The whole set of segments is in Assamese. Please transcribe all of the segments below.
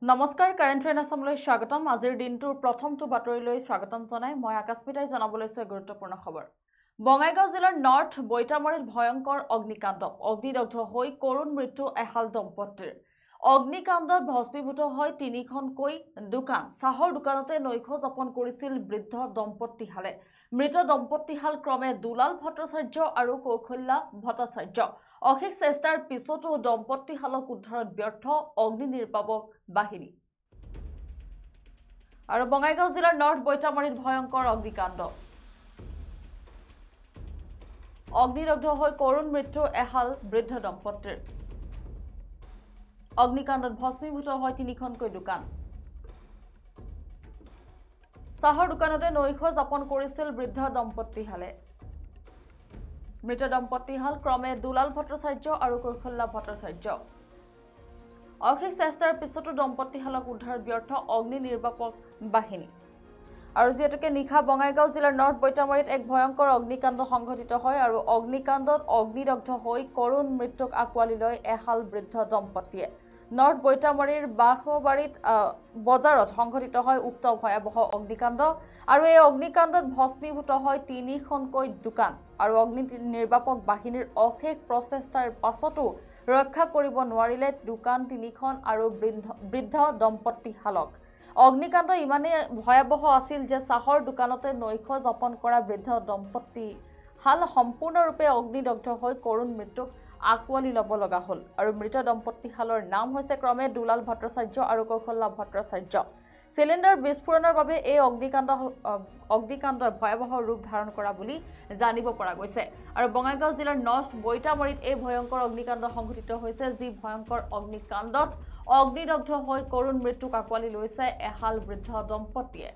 নমস্কাৰ কাৰেণ্ট ট্ৰেইন আসামলৈ স্বাগতম আজিৰ দিনটোৰ প্ৰথমটো বাতৰিলৈ স্বাগতম জনাই মই আকাশমিতাই জনাবলৈছো গুৰুত্বপূৰ্ণ খবৰ বঙাইগাঁও জিলাৰ নৰ্থ বৈতামাৰীত ভয়ংকৰ অগ্নিকাণ্ড অগ্নিদগ্ধ হৈ কৰুণ মৃত্যু এহাল দম্পতীৰ অগ্নিকাণ্ডত ভস্মীভূত হৈ তিনিখনকৈ দোকান চাহৰ দোকানতে নৈশ যাপন কৰিছিল বৃদ্ধ দম্পতীহালে মৃত দম্পতীহাল ক্ৰমে দুলাল ভট্টাচাৰ্য আৰু কৌশল্যা ভট্টাচাৰ্য অশেষ চেষ্টাৰ পিছতো দম্পতীহালক উদ্ধাৰত ব্যৰ্থ অগ্নি নিৰ্বাপক বাহিনী আৰু বঙাইগাঁও জিলাৰ নৰ্থ বৈতামাৰীত ভয়ংকৰ অগ্নিকাণ্ড অগ্নিদগ্ধ হৈ কৰুণ মৃত্যু এহাল বৃদ্ধ দম্পতীৰ অগ্নিকাণ্ডত ভস্মীভূত হয় তিনিখনকৈ দোকান চাহৰ দোকানতে নৈশ যাপন কৰিছিল বৃদ্ধ দম্পতীহালে মৃত দম্পতীহাল ক্ৰমে দুলাল ভট্টাচাৰ্য আৰু কৌশল্যা ভট্টাচাৰ্য অশেষ চেষ্টাৰ পিছতো দম্পতীহালক উদ্ধাৰত ব্যৰ্থ অগ্নি নিৰ্বাপক বাহিনী আৰু যেহেতুকে নিশা বঙাইগাঁও জিলাৰ নৰ্থ বৈতামাৰীত এক ভয়ংকৰ অগ্নিকাণ্ড সংঘটিত হয় আৰু অগ্নিকাণ্ডত অগ্নিদগ্ধ হৈ কৰুণ মৃত্যুক আকোৱালি লয় এহাল বৃদ্ধ দম্পতীয়ে নৰ্থ বৈতামাৰীৰ বাখবাৰীত বজাৰত সংঘটিত হয় উক্ত ভয়াবহ অগ্নিকাণ্ড আৰু এই অগ্নিকাণ্ডত ভস্মীভূত হয় তিনিখনকৈ দোকান আৰু অগ্নি নিৰ্বাপক বাহিনীৰ অশেষ প্ৰচেষ্টাৰ পাছতো ৰক্ষা কৰিব নোৱাৰিলে দোকান তিনিখন আৰু বৃদ্ধ দম্পতীহালক অগ্নিকাণ্ড ইমানে ভয়াবহ আছিল যে চাহৰ দোকানতে নৈশ যাপন কৰা বৃদ্ধ দম্পতীহাল সম্পূৰ্ণৰূপে অগ্নিদগ্ধ হৈ কৰুণ মৃত্যুক আকোৱালি ল'ব লগা হ'ল আৰু মৃত দম্পতীহালৰ নাম হৈছে ক্ৰমে দুলাল ভট্টাচাৰ্য আৰু কৌশল্যা ভট্টাচাৰ্য সিলিণ্ডাৰ বিস্ফোৰণৰ বাবে এই অগ্নিকাণ্ডই ভয়াবহ ৰূপ ধাৰণ কৰা বুলি জানিব পৰা গৈছে আৰু বঙাইগাঁও জিলাৰ নৰ্থ বৈতামাৰীত এই ভয়ংকৰ অগ্নিকাণ্ড সংঘটিত হৈছে যি ভয়ংকৰ অগ্নিকাণ্ডত অগ্নিদগ্ধ হৈ কৰুণ মৃত্যুক আকোৱালি লৈছে এহাল বৃদ্ধ দম্পতীয়ে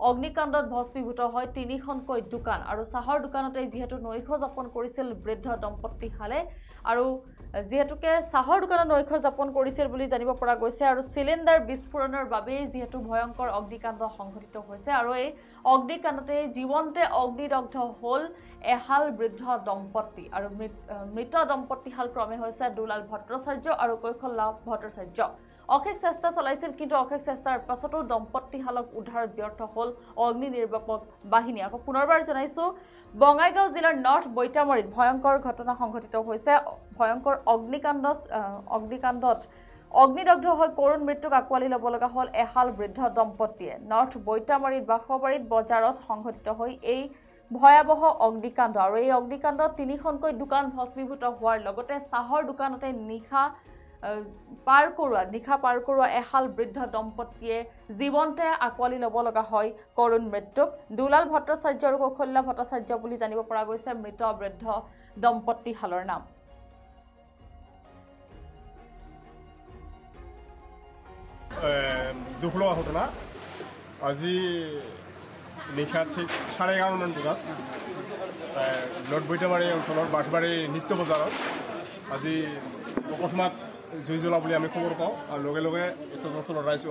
অগ্নিকাণ্ডত ভস্মীভূত হয় তিনিখনকৈ দোকান আৰু চাহৰ দোকানতে যিহেতু নৈশ যাপন কৰিছিল বৃদ্ধ দম্পতীহালে আৰু যেহেতুকে চাহৰ দোকানত নৈশ যাপন কৰিছিল বুলি জানিব পৰা গৈছে আৰু সিলিণ্ডাৰ বিস্ফোৰণৰ বাবে যেহেতু ভয়ংকৰ অগ্নিকাণ্ড সংঘটিত হৈছে আৰু এই অগ্নিকাণ্ডতে জীৱন্তে অগ্নিদগ্ধ হ'ল এহাল বৃদ্ধ দম্পতী আৰু মৃত দম্পতীহাল ক্ৰমে হৈছে দুলাল ভট্টাচাৰ্য আৰু কৌশল্যা ভট্টাচাৰ্য অশেষ চেষ্টা চলাইছিল কিন্তু অশেষ চেষ্টাৰ পাছতো দম্পতীহালক উদ্ধাৰত ব্যৰ্থ হ'ল অগ্নি নিৰ্বাপক বাহিনী আকৌ পুনৰবাৰ জনাইছো বঙাইগাঁও জিলাৰ নৰ্থ বৈতামাৰীত ভয়ংকৰ ঘটনা সংঘটিত হৈছে ভয়ংকৰ অগ্নিকাণ্ডত অগ্নিদগ্ধ হৈ কৰুণ মৃত্যুক আকোৱালি ল'ব লগা হ'ল এহাল বৃদ্ধ দম্পতীয়ে নৰ্থ বৈতামাৰীত বাখবাৰীত বজাৰত সংঘটিত হৈ এই ভয়াবহ অগ্নিকাণ্ড আৰু এই অগ্নিকাণ্ডত তিনিখনকৈ দোকান ভস্মীভূত হোৱাৰ লগতে চাহৰ দোকানতে নিশা পাৰ কৰোৱা এহাল বৃদ্ধ দম্পতীয়ে জীৱন্তে আকোৱালি ল'ব লগা হয় কৰুণ মৃত্যুক দুলাল ভট্টাচাৰ্য আৰু কৌশল্যা ভট্টাচাৰ্য বুলি জানিব পৰা গৈছে মৃত বৃদ্ধ দম্পতীহালৰ নাম দুখ লগা ঘটনা আজি নিশা ঠিক 11:30 মান বজাত নৰ্থ বৈতামাৰী অঞ্চলৰ বাঁশবাৰী নিত্য বজাৰত আজি অকস্মাত জুই জ্বলা বুলি আমি খবৰ পাওঁ আৰু লগে লগে তদন্তৰ ৰাইজ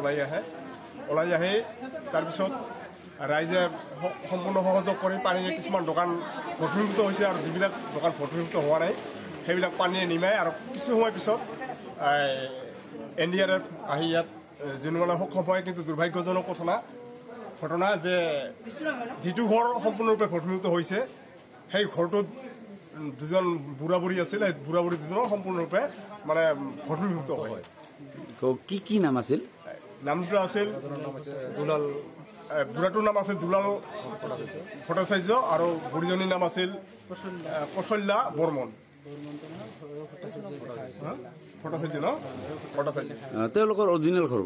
ওলাই আহি তাৰপিছত ৰাইজে সম্পূৰ্ণ সহযোগ কৰি পানীৰে কিছুমান দোকান ভস্মীভূত হৈছে আৰু যিবিলাক দোকান ভস্মীভূত হোৱা নাই সেইবিলাক পানীৰে নিমাই আৰু কিছু সময় পিছত NDRF আহি ইয়াত জোনৱালা সক্ষম হয় কিন্তু দুৰ্ভাগ্যজনক ঘটনা যে যিটো ঘৰ সম্পূৰ্ণৰূপে ভস্মীভূত হৈছে সেই ঘৰটোত দুজন বুঢ়া বুঢ়ী আছিল সেই বুঢ়া বুঢ়ী দুজনৰ সম্পূৰ্ণৰূপে মানে ভস্মীভূত হয় কি নাম আছিল নামটো আছিল দুলাল বুঢ়াটোৰ নাম আছিল দুলাল ভট্টাচাৰ্য আৰু বুঢ়ীজনীৰ নাম আছিল কৌশল্যা বৰ্মন ভট্টাচাৰ্য তেওঁলোকৰ অৰিজিনেল ঘৰ